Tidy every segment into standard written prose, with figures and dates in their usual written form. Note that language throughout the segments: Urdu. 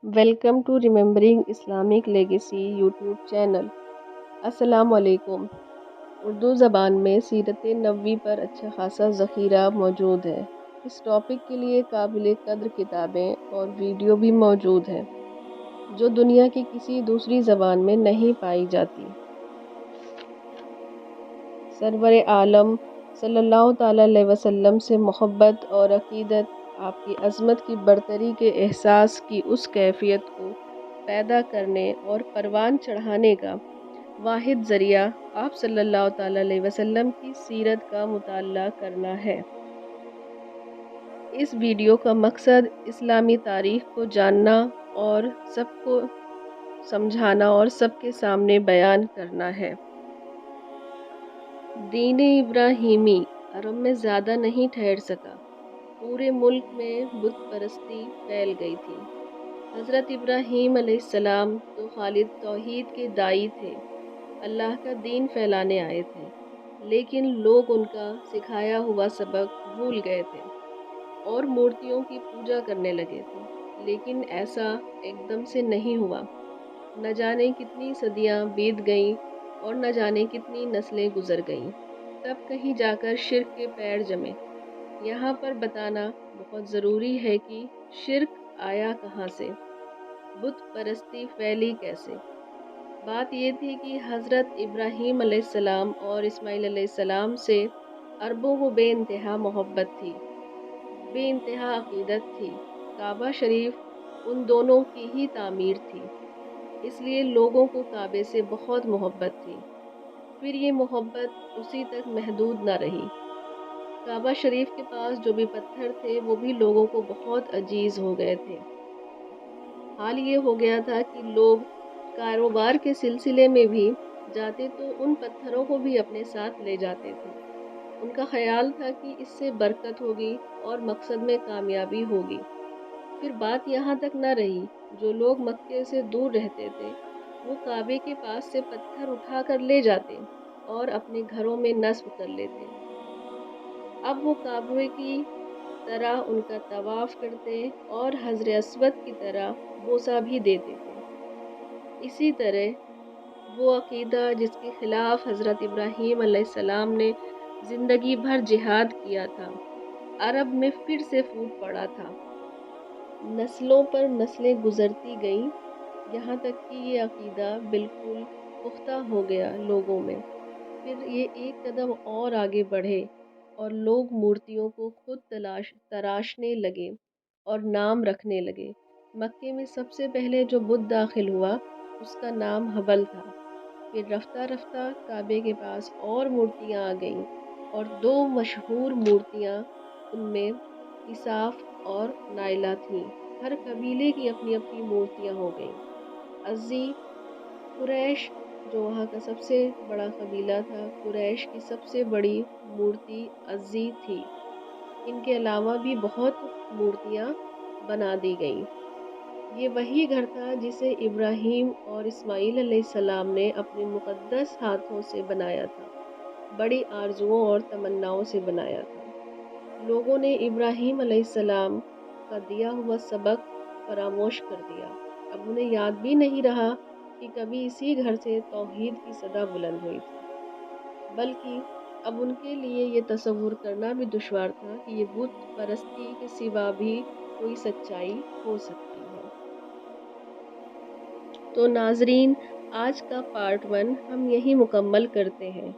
Welcome to remembering Islamic legacy YouTube channel. السلام علیکم۔ اردو زبان میں سیرت نبوی پر اچھا خاصا ذخیرہ موجود ہے۔ اس ٹاپک کے لیے قابل قدر کتابیں اور ویڈیو بھی موجود ہیں جو دنیا کی کسی دوسری زبان میں نہیں پائی جاتی۔ سرور عالم صلی اللہ تعالیٰ علیہ وسلم سے محبت اور عقیدت آپ کی عظمت کی برتری کے احساس کی اس کیفیت کو پیدا کرنے اور پروان چڑھانے کا واحد ذریعہ آپ صلی اللہ تعالیٰ علیہ وسلم کی سیرت کا مطالعہ کرنا ہے۔ اس ویڈیو کا مقصد اسلامی تاریخ کو جاننا اور سب کو سمجھانا اور سب کے سامنے بیان کرنا ہے۔ دین ابراہیمی عرب میں زیادہ نہیں ٹھہر سکا۔ پورے ملک میں بت پرستی پھیل گئی تھی۔ حضرت ابراہیم علیہ السلام تو خالد توحید کے داعی تھے، اللہ کا دین پھیلانے آئے تھے، لیکن لوگ ان کا سکھایا ہوا سبق بھول گئے تھے اور مورتیوں کی پوجا کرنے لگے تھے۔ لیکن ایسا ایک دم سے نہیں ہوا۔ نہ جانے کتنی صدیاں بیت گئیں اور نہ جانے کتنی نسلیں گزر گئیں، تب کہیں جا کر شرک کے پیر جمے۔ یہاں پر بتانا بہت ضروری ہے کہ شرک آیا کہاں سے، بت پرستی پھیلی کیسے۔ بات یہ تھی کہ حضرت ابراہیم علیہ السلام اور اسماعیل علیہ السلام سے عربوں کو بے انتہا محبت تھی، بے انتہا عقیدت تھی۔ کعبہ شریف ان دونوں کی ہی تعمیر تھی، اس لیے لوگوں کو کعبے سے بہت محبت تھی۔ پھر یہ محبت اسی تک محدود نہ رہی۔ کعبہ شریف کے پاس جو بھی پتھر تھے وہ بھی لوگوں کو بہت عزیز ہو گئے تھے۔ حال یہ ہو گیا تھا کہ لوگ کاروبار کے سلسلے میں بھی جاتے تو ان پتھروں کو بھی اپنے ساتھ لے جاتے تھے۔ ان کا خیال تھا کہ اس سے برکت ہوگی اور مقصد میں کامیابی ہوگی۔ پھر بات یہاں تک نہ رہی، جو لوگ مکے سے دور رہتے تھے وہ کعبے کے پاس سے پتھر اٹھا کر لے جاتے اور اپنے گھروں میں نصب کر لیتے۔ اب وہ کعبے کی طرح ان کا طواف کرتے اور حجر اسود کی طرح بوسہ بھی دیتے تھے۔ اسی طرح وہ عقیدہ جس کے خلاف حضرت ابراہیم علیہ السلام نے زندگی بھر جہاد کیا تھا، عرب میں پھر سے پھوٹ پڑا تھا۔ نسلوں پر نسلیں گزرتی گئیں، یہاں تک کہ یہ عقیدہ بالکل پختہ ہو گیا لوگوں میں۔ پھر یہ ایک قدم اور آگے بڑھے اور لوگ مورتیوں کو خود تراشنے لگے اور نام رکھنے لگے۔ مکے میں سب سے پہلے جو بت داخل ہوا اس کا نام حبل تھا۔ پھر رفتہ رفتہ کعبے کے پاس اور مورتیاں آ گئیں اور دو مشہور مورتیاں ان میں اساف اور نائلہ تھیں۔ ہر قبیلے کی اپنی اپنی مورتیاں ہو گئیں۔ عزی قریش جو وہاں کا سب سے بڑا قبیلہ تھا، قریش کی سب سے بڑی مورتی عزی تھی۔ ان کے علاوہ بھی بہت مورتیاں بنا دی گئیں۔ یہ وہی گھر تھا جسے ابراہیم اور اسماعیل علیہ السلام نے اپنے مقدس ہاتھوں سے بنایا تھا، بڑی آرزوؤں اور تمناؤں سے بنایا تھا۔ لوگوں نے ابراہیم علیہ السلام کا دیا ہوا سبق فراموش کر دیا۔ اب انہیں یاد بھی نہیں رہا کہ کبھی اسی گھر سے توحید کی صدا بلند ہوئی تھی، بلکہ اب ان کے لیے یہ تصور کرنا بھی دشوار تھا کہ یہ بت پرستی کے سوا بھی کوئی سچائی ہو سکتی ہے۔ تو ناظرین، آج کا پارٹ 1 ہم یہی مکمل کرتے ہیں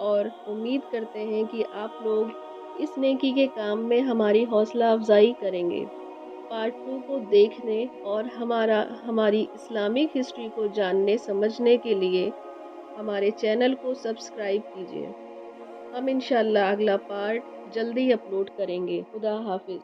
اور امید کرتے ہیں کہ آپ لوگ اس نیکی کے کام میں ہماری حوصلہ افزائی کریں گے۔ پارٹ 2 کو دیکھنے اور ہماری اسلامک ہسٹری کو جاننے سمجھنے کے لیے ہمارے چینل کو سبسکرائب کیجیے۔ ہم انشاءاللہ اگلا پارٹ جلدی اپلوڈ کریں گے۔ خدا حافظ۔